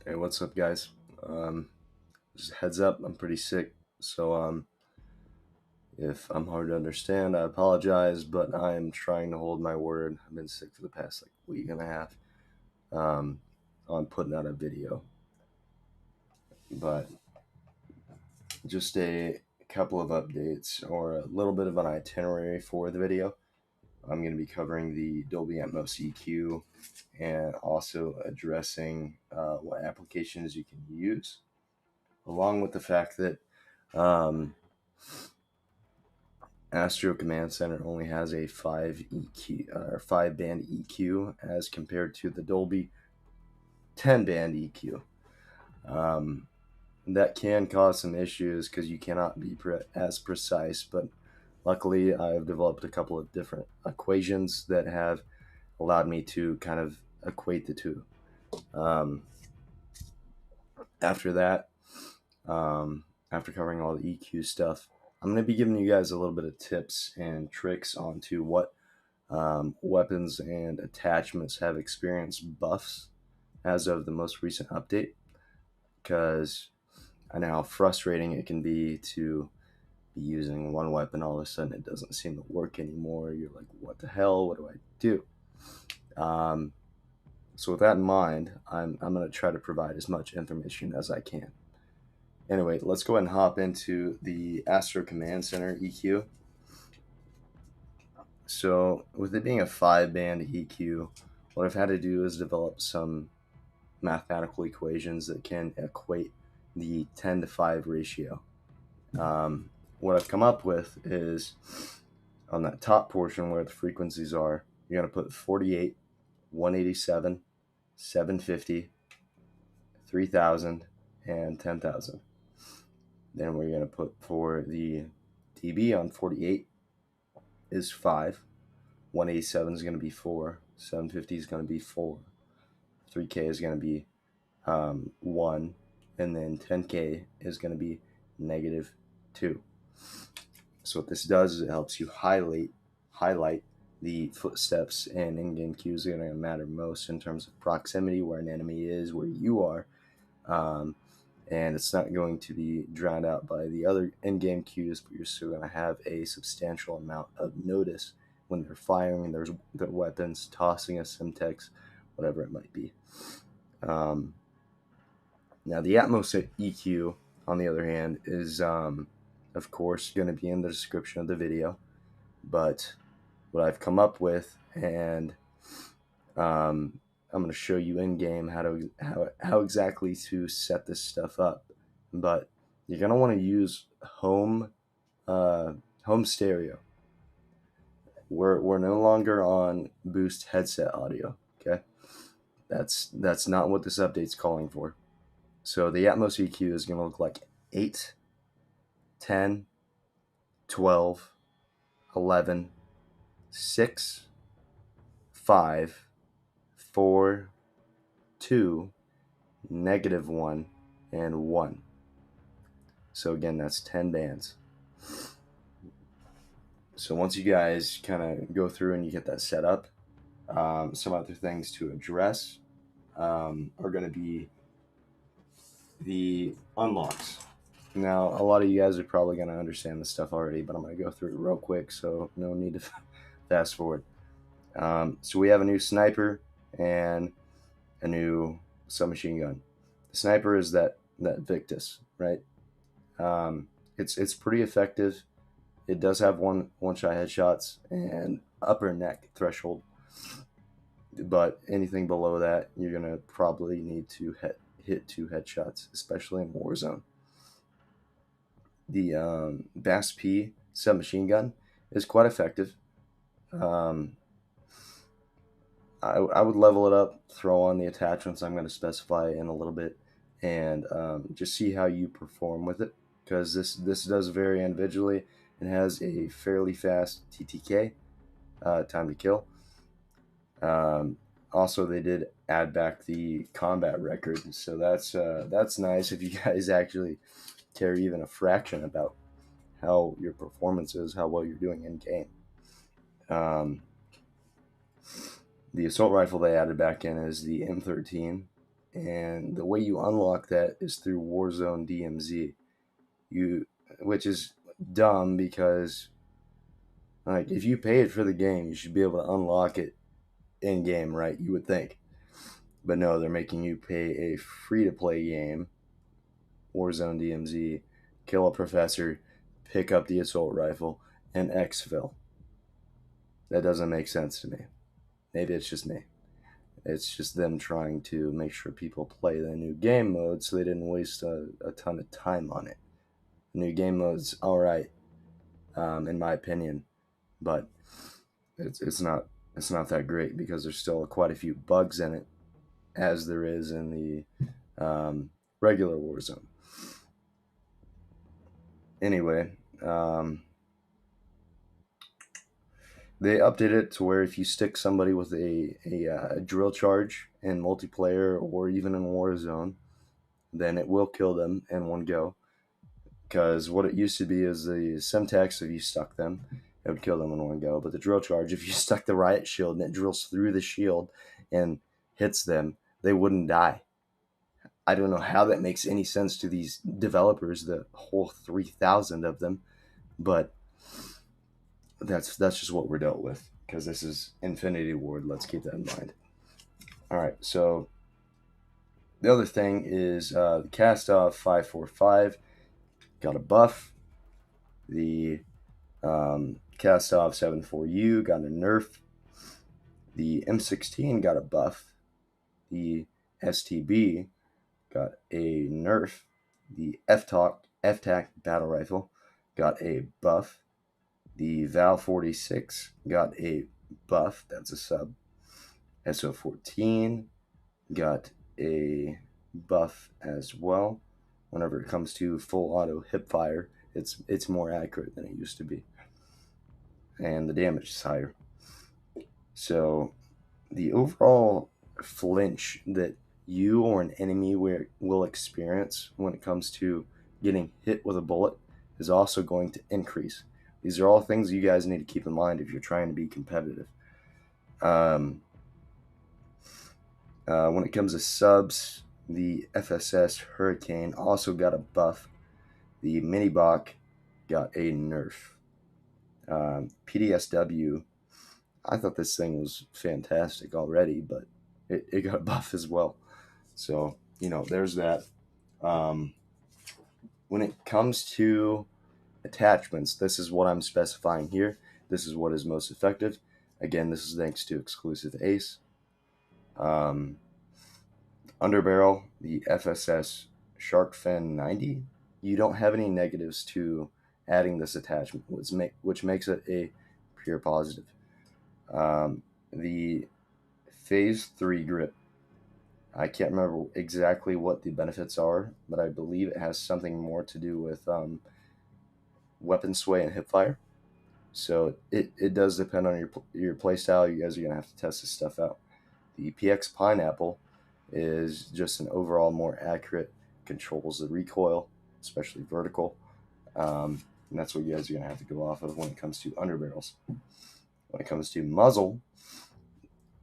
Hey, what's up, guys? Just heads up, I'm pretty sick, so if I'm hard to understand, I apologize, but I'm trying to hold my word. I've been sick for the past week and a half. Um, on putting out a video, but just a couple of updates or a little bit of an itinerary for the video. I'm going to be covering the Dolby Atmos EQ and also addressing what applications you can use, along with the fact that Astro Command Center only has a 5 band EQ as compared to the Dolby 10 band EQ. Um, that can cause some issues because you cannot be as precise, but luckily I've developed a couple of different equations that have allowed me to kind of equate the two. Um, after that, after covering all the EQ stuff, I'm going to be giving you guys a little bit of tips and tricks onto what weapons and attachments have experienced buffs as of the most recent update, because I know how frustrating it can be to be using one weapon, all of a sudden it doesn't seem to work anymore. You're like, what the hell? What do I do? So with that in mind, I'm going to try to provide as much information as I can. Anyway, let's go ahead and hop into the Astro Command Center EQ. So with it being a 5 band EQ, what I've had to do is develop some mathematical equations that can equate the 10:5 ratio. What I've come up with is on that top portion where the frequencies are, you're going to put 48, 187, 750, 3000, and 10,000. Then we're going to put for the dB on 48 is 5, 187 is going to be 4, 750 is going to be 4, 3K is going to be 1, and then 10K is going to be -2. So what this does is it helps you highlight the footsteps and in-game cues that are going to matter most in terms of proximity, where an enemy is, where you are, and it's not going to be drowned out by the other in-game cues, but you're still going to have a substantial amount of notice when they're firing their weapons, tossing a Simtex, whatever it might be. Now, the Atmos EQ, on the other hand, is, of course, going to be in the description of the video. But what I've come up with, and I'm going to show you in game how exactly to set this stuff up. But you're going to want to use home stereo. We're no longer on boost headset audio. Okay, that's not what this update's calling for. So the Atmos EQ is going to look like 8, 10, 12, 11, 6, 5, 4, 2, -1, and 1. So again, that's 10 bands. So once you guys kind of go through and you get that set up, some other things to address are going to be the unlocks. Now, a lot of you guys are probably going to understand this stuff already, but I'm going to go through it real quick, so no need to fast forward. So we have a new sniper and a new submachine gun. The sniper is that Victus, right? It's pretty effective. It does have one-shot headshots and upper neck threshold, but anything below that, you're gonna probably need to hit 2 headshots, especially in Warzone. The BAS P submachine gun is quite effective. I would level it up, throw on the attachments I'm going to specify in a little bit, and just see how you perform with it, because this does vary individually. It has a fairly fast TTK, time to kill. Also, they did add back the combat record, so that's nice if you guys actually care even a fraction about how your performance is, how well you're doing in game. The assault rifle they added back in is the M13. and the way you unlock that is through Warzone DMZ. Which is dumb because like if you paid for the game, you should be able to unlock it in game, right? You would think, but no, they're making you pay a free-to-play game, Warzone DMZ, kill a professor, pick up the assault rifle, and exfil. That doesn't make sense to me. Maybe it's just me. It's just them trying to make sure people play the new game mode so they didn't waste a ton of time on it. The new game mode's alright, in my opinion, but it's not that great because there's still quite a few bugs in it, as there is in the regular Warzone. Anyway, they updated it to where if you stick somebody with a drill charge in multiplayer or even in Warzone, then it will kill them in one go. Because what it used to be is the Semtex, if you stuck them, it would kill them in one go. But the drill charge, if you stuck the riot shield and it drills through the shield and hits them, they wouldn't die. I don't know how that makes any sense to these developers, the whole 3,000 of them, but that's just what we're dealt with because this is Infinity Ward. Let's keep that in mind. All right, so the other thing is the Cast-Off 545 got a buff. The Cast-Off 74U got a nerf. The M16 got a buff. The STB got a nerf. The FTAC battle rifle got a buff. The Val 46 got a buff. That's a sub. SO14 got a buff as well. Whenever it comes to full auto hip fire, it's more accurate than it used to be, and the damage is higher. So the overall flinch that you or an enemy will experience when it comes to getting hit with a bullet is also going to increase. These are all things you guys need to keep in mind if you're trying to be competitive. When it comes to subs, the FSS Hurricane also got a buff. The Minibok got a nerf. PDSW, I thought this thing was fantastic already, but it got a buff as well. So, there's that. When it comes to attachments, this is what I'm specifying here. This is what is most effective. Again, this is thanks to XclusiveAce. Underbarrel, the FSS Shark Fin 90. You don't have any negatives to adding this attachment, which makes it a pure positive. The Phase 3 grip. I can't remember exactly what the benefits are, but I believe it has something more to do with weapon sway and hipfire. So it does depend on your playstyle. You guys are going to have to test this stuff out. The PX Pineapple is just an overall more accurate, controls the recoil, especially vertical. And that's what you guys are going to have to go off of when it comes to underbarrels. When it comes to muzzle,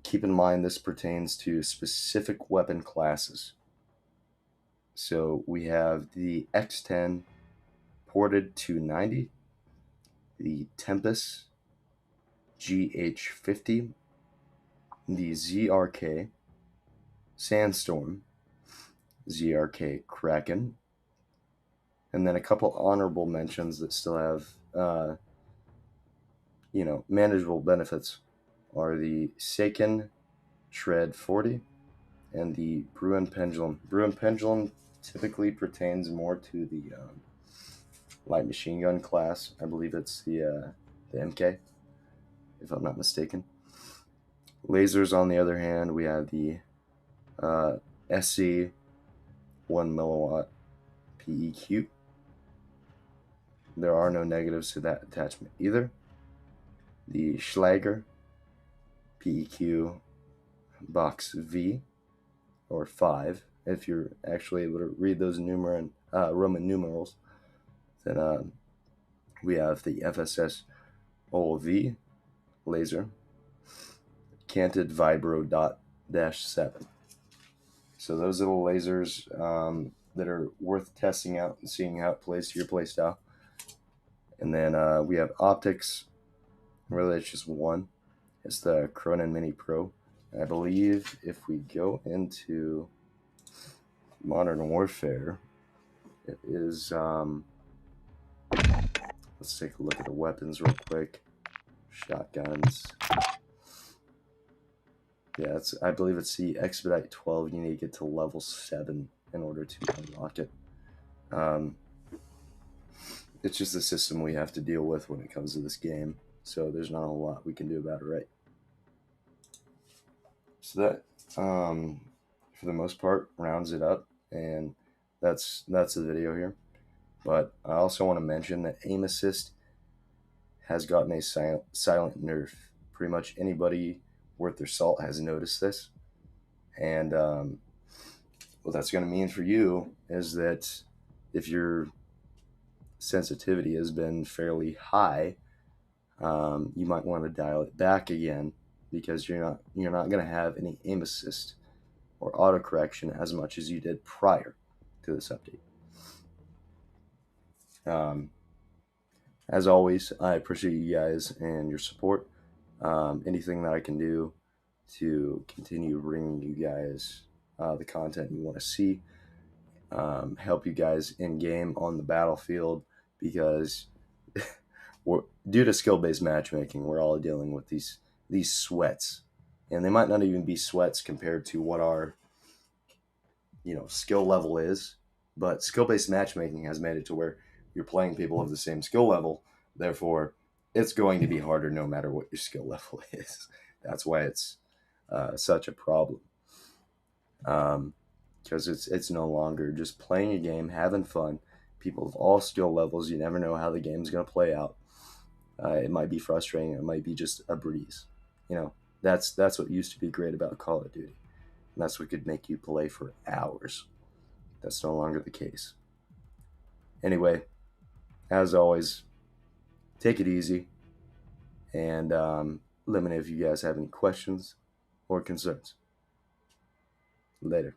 keep in mind this pertains to specific weapon classes. So we have the X10 ported 290, the Tempest GH50, the ZRK Sandstorm, ZRK Kraken, and then a couple honorable mentions that still have manageable benefits are the Seiken Shred 40 and the Bruin Pendulum. Bruin Pendulum typically pertains more to the light machine gun class. I believe it's the MK, if I'm not mistaken. Lasers, on the other hand, we have the SC 1 milliwatt PEQ. There are no negatives to that attachment either. The Schlager PEQ box V or 5, if you're actually able to read those Roman numerals. Then we have the FSS OLV laser, canted vibro dot -7. So those are the lasers that are worth testing out and seeing how it plays to your playstyle. And then we have optics. Really, it's just one. It's the Cronin Mini Pro. And I believe if we go into Modern Warfare, it is. Let's take a look at the weapons real quick. Shotguns. Yeah, I believe it's the Expedite 12. You need to get to level 7 in order to unlock it. It's just the system we have to deal with when it comes to this game. So there's not a lot we can do about it, right? So that, for the most part, rounds it up. And that's the video here. But I also want to mention that aim assist has gotten a silent nerf. Pretty much anybody worth their salt has noticed this. And what that's going to mean for you is that if your sensitivity has been fairly high, you might want to dial it back again, because you're not going to have any aim assist or autocorrection as much as you did prior to this update. As always, I appreciate you guys and your support. Anything that I can do to continue bringing you guys the content you want to see, help you guys in game on the battlefield, because due to skill-based matchmaking, we're all dealing with these sweats, and they might not even be sweats compared to what our skill level is, but skill-based matchmaking has made it to where you're playing people of the same skill level. Therefore, it's going to be harder no matter what your skill level is. That's why it's such a problem. Because it's no longer just playing a game, having fun. People of all skill levels, you never know how the game's going to play out. It might be frustrating. It might be just a breeze. That's what used to be great about Call of Duty. And that's what could make you play for hours. That's no longer the case. Anyway, as always, take it easy. And let me know if you guys have any questions or concerns. Later.